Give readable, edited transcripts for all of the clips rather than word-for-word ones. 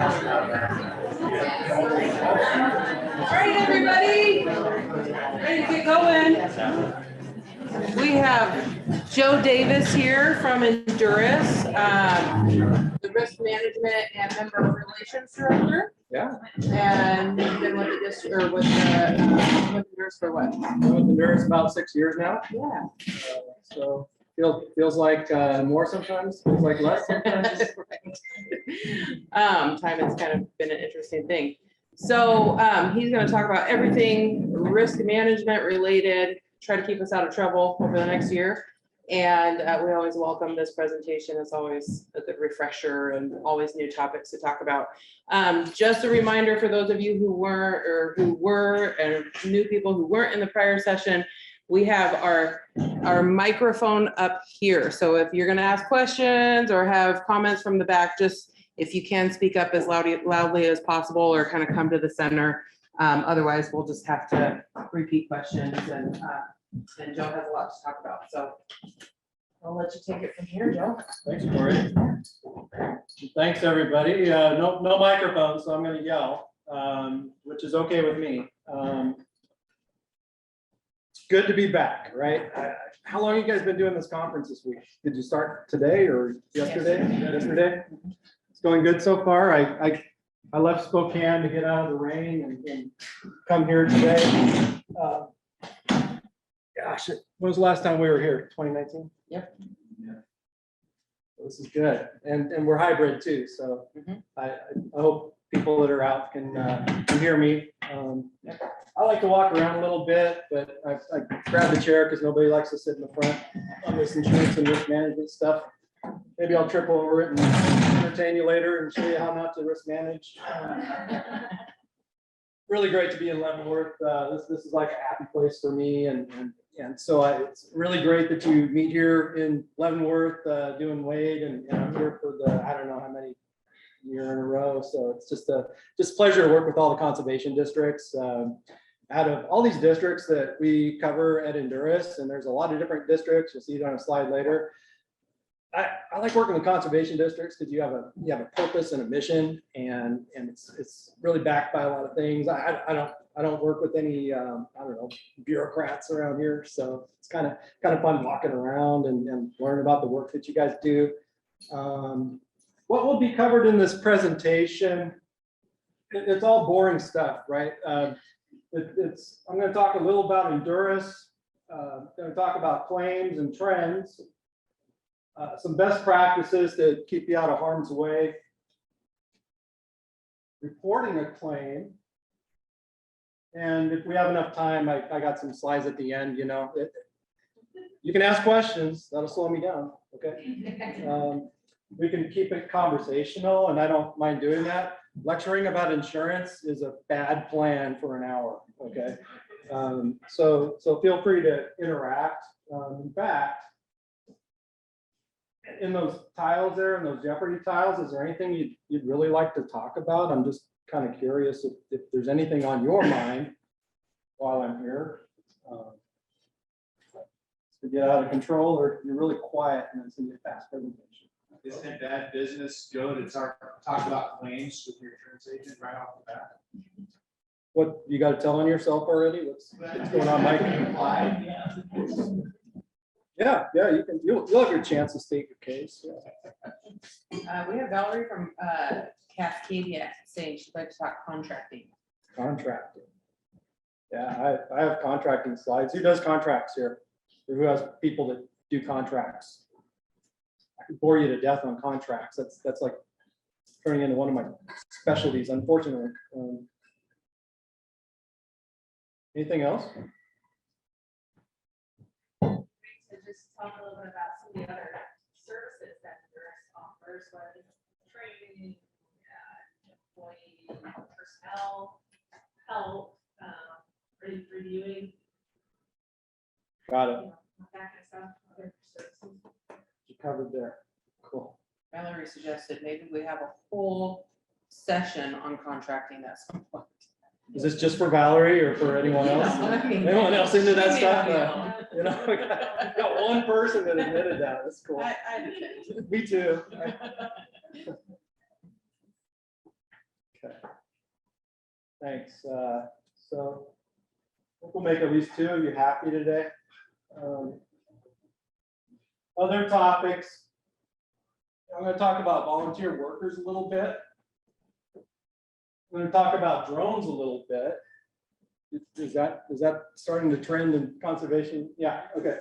right, everybody, ready to get going. We have Joe Davis here from Enduris, the risk management and member relations director. Yeah. And you've been with the district or with Enduris for what? I've been with Enduris about 6 years now. Yeah. So feels like more sometimes, feels like less sometimes. Time has kind of been an interesting thing. So he's going to talk about everything risk management related, try to keep us out of trouble over the next year. And we always welcome this presentation. It's always a good refresher and always new topics to talk about. Just a reminder for those of you who were and new people who weren't in the prior session, we have our microphone up here. So if you're going to ask questions or have comments from the back, just if you can speak up as loudly as possible or kind of come to the center. Otherwise, we'll just have to repeat questions and Joe has a lot to talk about. So I'll let you take it from here, Joe. Thanks, Corey. Thanks, everybody. No microphone, so I'm going to yell, which is okay with me. It's good to be back, right? How long have you guys been doing this conference this week? Did you start today or yesterday? Yesterday? It's going good so far. I left Spokane to get out of the rain and come here today. Gosh, when was the last time we were here? 2019? Yep. Yeah. This is good. And we're hybrid too. So I hope people that are out can hear me. I like to walk around a little bit, but I grab the chair because nobody likes to sit in the front on this insurance and risk management stuff. Maybe I'll trip over it and entertain you later and show you how not to risk manage. Really great to be in Leavenworth. This is like a happy place for me, and so it's really great that you meet here in Leavenworth doing Wade, and I'm here for the I don't know how many year in a row. So it's just a pleasure to work with all the conservation districts. Out of all these districts that we cover at Enduris, and there's a lot of different districts. You'll see it on a slide later. I like working with conservation districts because you have a purpose and a mission, and it's really backed by a lot of things. I don't work with any I don't know, bureaucrats around here, so it's kind of fun walking around and learn about the work that you guys do. What will be covered in this presentation? It's all boring stuff, right? I'm going to talk a little about Enduris. I'm going to talk about claims and trends. Some best practices to keep you out of harm's way. Reporting a claim. And if we have enough time, I got some slides at the end, you know. You can ask questions, that'll slow me down, okay? We can keep it conversational, and I don't mind doing that. Lecturing about insurance is a bad plan for an hour, okay? So feel free to interact. In fact, in those tiles there, in those Jeopardy tiles, is there anything you'd really like to talk about? I'm just kind of curious if there's anything on your mind while I'm here. To get out of control, or you're really quiet and it's gonna be a fast presentation. Isn't it bad business, Joe, to talk about claims with your insurance agent right off the bat? What, you got to tell on yourself already? What's going on, Mike? Yeah, you'll have your chance to state your case. Yeah. We have Valerie from Cascadia saying she'd like to talk contracting. Contracting. Yeah, I have contracting slides. Who does contracts here? Or who has people that do contracts? I could bore you to death on contracts. That's like turning into one of my specialties, unfortunately. Anything else? To just talk a little bit about some of the other services that Enduris offers, whether it's training, employee personnel, help, reviewing, Got it. that kind of stuff, other services. You covered there. Cool. Valerie suggested maybe we have a whole session on contracting at some point. Is this just for Valerie or for anyone else? Anyone else into that stuff? You know, we got one person that admitted that. That's cool. I did. Me too. Thanks. So we'll make at least 2 of you happy today. Other topics. I'm going to talk about volunteer workers a little bit. I'm going to talk about drones a little bit. Is that starting to trend in conservation? Yeah. Okay.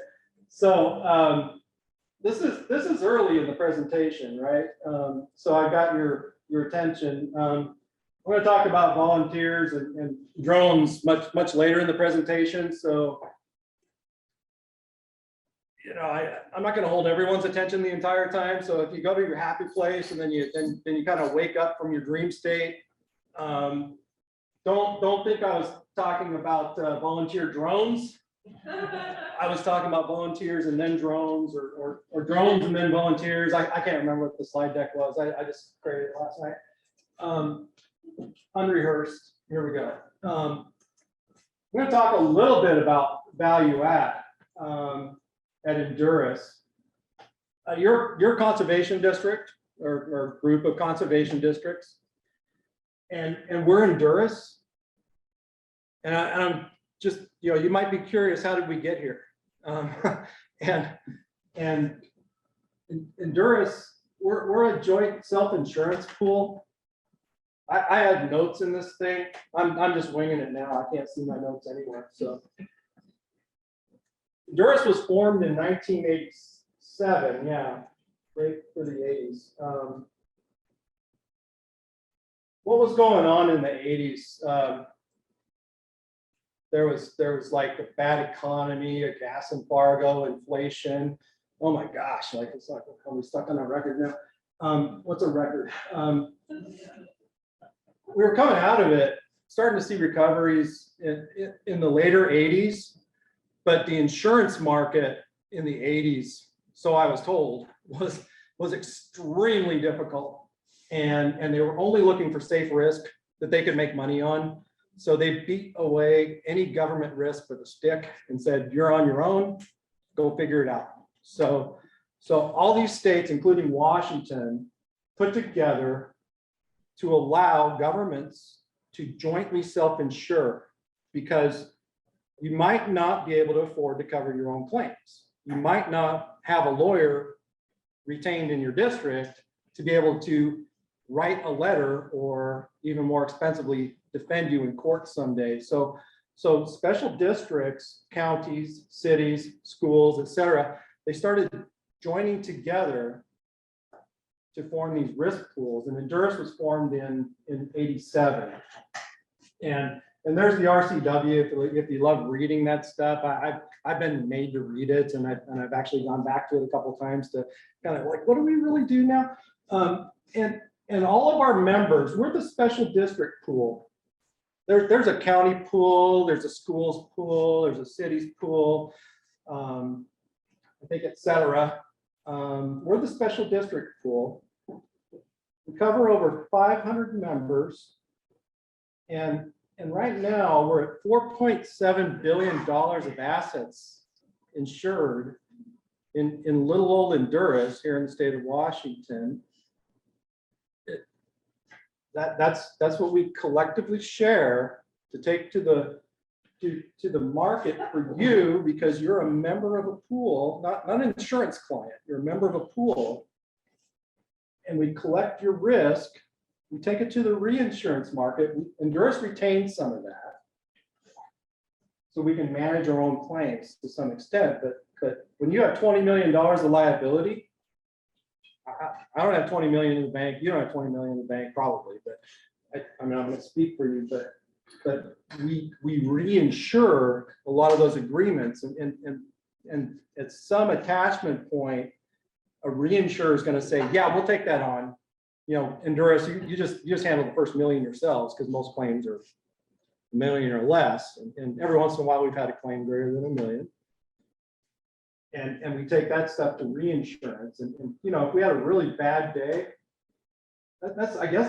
So this is early in the presentation, right? So I got your attention. I'm going to talk about volunteers and drones much later in the presentation. So, you know, I'm not going to hold everyone's attention the entire time. So if you go to your happy place and then you kind of wake up from your dream state, don't think I was talking about volunteer drones. I was talking about volunteers and then drones, or drones and then volunteers. I can't remember what the slide deck was. I just created it last night. Unrehearsed. Here we go. I'm going to talk a little bit about value add at Enduris. Your conservation district or group of conservation districts, and we're Enduris. And I'm just, you know, you might be curious, how did we get here? And Enduris, we're a joint self-insurance pool. I had notes in this thing. I'm just winging it now. I can't see my notes anywhere. So Enduris was formed in 1987. Yeah, great for the 80s. What was going on in the 80s? There was like a bad economy, a gas embargo, inflation. Oh my gosh, like it's like I'm stuck on a record now. What's a record? We were coming out of it, starting to see recoveries in the later 80s, but the insurance market in the 80s, so I was told, was extremely difficult, and they were only looking for safe risk that they could make money on. So they beat away any government risk with a stick and said, "You're on your own, go figure it out." So all these states, including Washington, put together to allow governments to jointly self-insure, because you might not be able to afford to cover your own claims. You might not have a lawyer retained in your district to be able to write a letter, or even more expensively, defend you in court someday. So special districts, counties, cities, schools, etc., they started joining together to form these risk pools. And Enduris was formed in 87. And there's the RCW. If you love reading that stuff, I've been made to read it, and I've actually gone back to it a couple of times to kind of like, what do we really do now? And all of our members, we're the special district pool. There's a county pool, there's a schools pool, there's a cities pool, I think, etc. We're the special district pool. We cover over 500 members, and right now we're at $4.7 billion of assets insured in little old Enduris here in the state of Washington. That's what we collectively share to take to the market for you, because you're a member of a pool, not an insurance client. You're a member of a pool, and we collect your risk. We take it to the reinsurance market. Enduris retains some of that, so we can manage our own claims to some extent. But when you have $20 million of liability, I don't have 20 million in the bank. You don't have 20 million in the bank, probably, but I mean, I'm going to speak for you, but we reinsure a lot of those agreements, and at some attachment point, a reinsurer is going to say, "Yeah, we'll take that on." You know, Enduris, you just handle the first million yourselves, because most claims are $1 million or less, and every once in a while we've had a claim greater than $1 million. And we take that stuff to reinsurance, and you know, if we had a really bad day, I guess